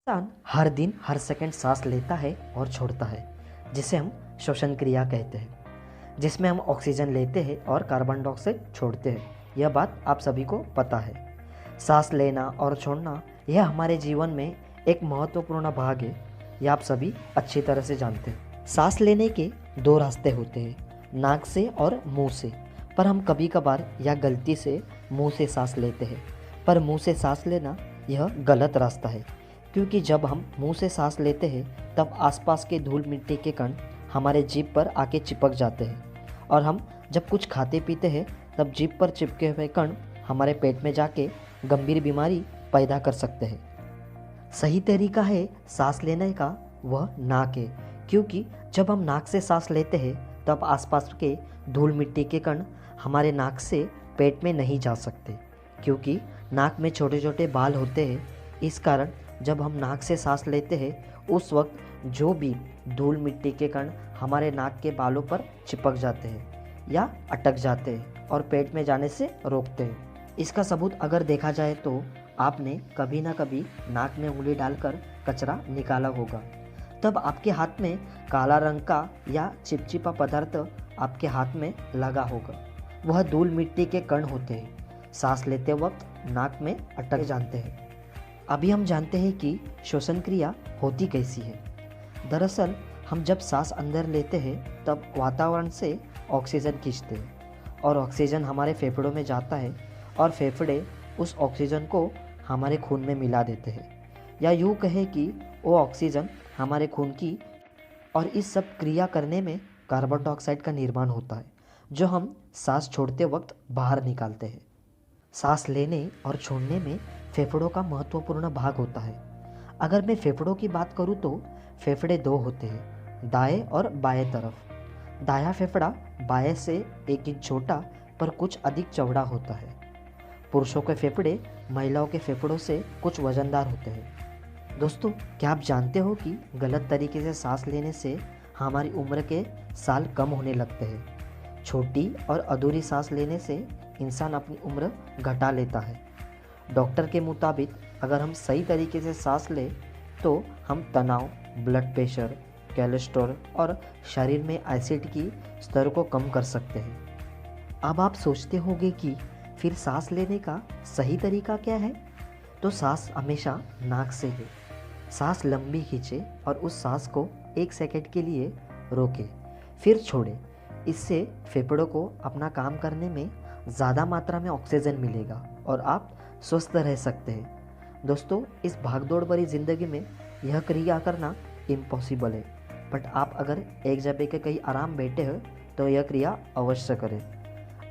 इंसान हर दिन हर सेकंड सांस लेता है और छोड़ता है, जिसे हम श्वसन क्रिया कहते हैं, जिसमें हम ऑक्सीजन लेते हैं और कार्बन डाइऑक्साइड छोड़ते हैं। यह बात आप सभी को पता है। सांस लेना और छोड़ना यह हमारे जीवन में एक महत्वपूर्ण भाग है। यह आप सभी अच्छी तरह से जानते हैं। सांस लेने के दो रास्ते होते हैं, नाक से और मुंह से। पर हम कभी कभार या गलती से मुंह से सांस लेते हैं, पर मुंह से सांस लेना यह गलत रास्ता है, क्योंकि जब हम मुंह से सांस लेते हैं तब आसपास के धूल मिट्टी के कण हमारे जीभ पर आके चिपक जाते हैं, और हम जब कुछ खाते पीते हैं तब जीभ पर चिपके हुए कण हमारे पेट में जाके गंभीर बीमारी पैदा कर सकते हैं। सही तरीका है सांस लेने का वह नाक है, क्योंकि जब हम नाक से सांस लेते हैं तब आसपास के धूल मिट्टी के कण हमारे नाक से पेट में नहीं जा सकते, क्योंकि नाक में छोटे छोटे बाल होते हैं। इस कारण जब हम नाक से सांस लेते हैं उस वक्त जो भी धूल मिट्टी के कण हमारे नाक के बालों पर चिपक जाते हैं या अटक जाते हैं और पेट में जाने से रोकते हैं। इसका सबूत अगर देखा जाए तो आपने कभी ना कभी नाक में उंगली डालकर कचरा निकाला होगा, तब आपके हाथ में काला रंग का या चिपचिपा पदार्थ आपके हाथ में लगा होगा। वह धूल मिट्टी के कण होते हैं, सांस लेते वक्त नाक में अटक जाते हैं। अभी हम जानते हैं कि श्वसन क्रिया होती कैसी है। दरअसल हम जब सांस अंदर लेते हैं तब वातावरण से ऑक्सीजन खींचते हैं और ऑक्सीजन हमारे फेफड़ों में जाता है और फेफड़े उस ऑक्सीजन को हमारे खून में मिला देते हैं, या यूँ कहें कि वो ऑक्सीजन हमारे खून की, और इस सब क्रिया करने में कार्बन डाइऑक्साइड का निर्माण होता है, जो हम सांस छोड़ते वक्त बाहर निकालते हैं। सांस लेने और छोड़ने में फेफड़ों का महत्वपूर्ण भाग होता है। अगर मैं फेफड़ों की बात करूं तो फेफड़े दो होते हैं, दाएं और बाएं तरफ। दायां फेफड़ा बाएं से 1 इंच छोटा पर कुछ अधिक चौड़ा होता है। पुरुषों के फेफड़े महिलाओं के फेफड़ों से कुछ वजनदार होते हैं। दोस्तों, क्या आप जानते हो कि गलत तरीके से सांस लेने से हमारी उम्र के साल कम होने लगते हैं। छोटी और अधूरी सांस लेने से इंसान अपनी उम्र घटा लेता है। डॉक्टर के मुताबिक अगर हम सही तरीके से सांस लें तो हम तनाव, ब्लड प्रेशर, कोलेस्ट्रॉल और शरीर में एसिड की स्तर को कम कर सकते हैं। अब आप सोचते होंगे कि फिर सांस लेने का सही तरीका क्या है? तो सांस हमेशा नाक से है। सांस लंबी खींचे और उस सांस को 1 सेकंड के लिए रोके, फिर छोड़े। इससे फेफड़ों को अपना काम करने में ज़्यादा मात्रा में ऑक्सीजन मिलेगा और आप स्वस्थ रह सकते हैं। दोस्तों, इस भागदौड़ भरी ज़िंदगी में यह क्रिया करना इम्पॉसिबल है, बट आप अगर एक जगह के कहीं आराम बैठे हो तो यह क्रिया अवश्य करें।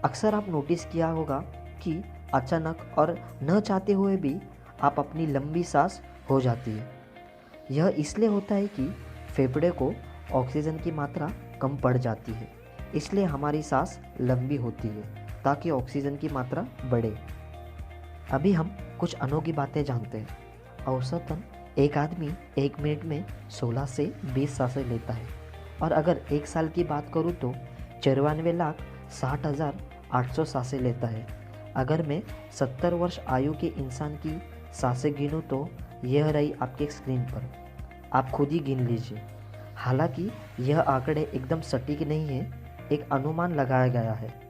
अक्सर आप नोटिस किया होगा कि अचानक और न चाहते हुए भी आप अपनी लंबी सांस हो जाती है। यह इसलिए होता है कि फेफड़े को ऑक्सीजन की मात्रा कम पड़ जाती है, इसलिए हमारी सांस लंबी होती है ताकि ऑक्सीजन की मात्रा बढ़े। अभी हम कुछ अनोखी बातें जानते हैं। औसतन एक आदमी 1 मिनट में 16 से 20 सांसें लेता है, और अगर 1 साल की बात करूँ तो 94,60,800 सांसें लेता है। अगर मैं 70 वर्ष आयु के इंसान की सांसें गिनूँ तो यह रही आपके स्क्रीन पर। आप खुद ही गिन लीजिए। हालांकि यह आंकड़े एकदम सटीक नहीं है, एक अनुमान लगाया गया है।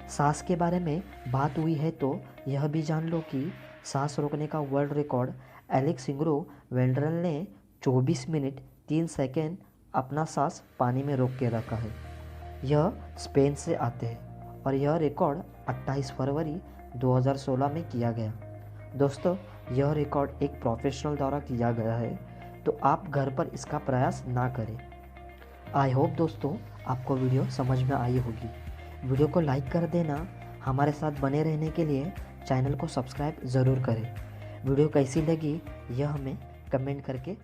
सांस के बारे में बात हुई है तो यह भी जान लो कि सांस रोकने का वर्ल्ड रिकॉर्ड एलेक्सेंड्रो वेंड्रल ने 24 मिनट 3 सेकंड अपना सांस पानी में रोक के रखा है। यह स्पेन से आते हैं और यह रिकॉर्ड 28 फरवरी 2016 में किया गया। दोस्तों, यह रिकॉर्ड एक प्रोफेशनल द्वारा किया गया है, तो आप घर पर इसका प्रयास ना करें। आई होप दोस्तों आपको वीडियो समझ में आई होगी। वीडियो को लाइक कर देना। हमारे साथ बने रहने के लिए चैनल को सब्सक्राइब ज़रूर करें। वीडियो कैसी लगी यह हमें कमेंट करके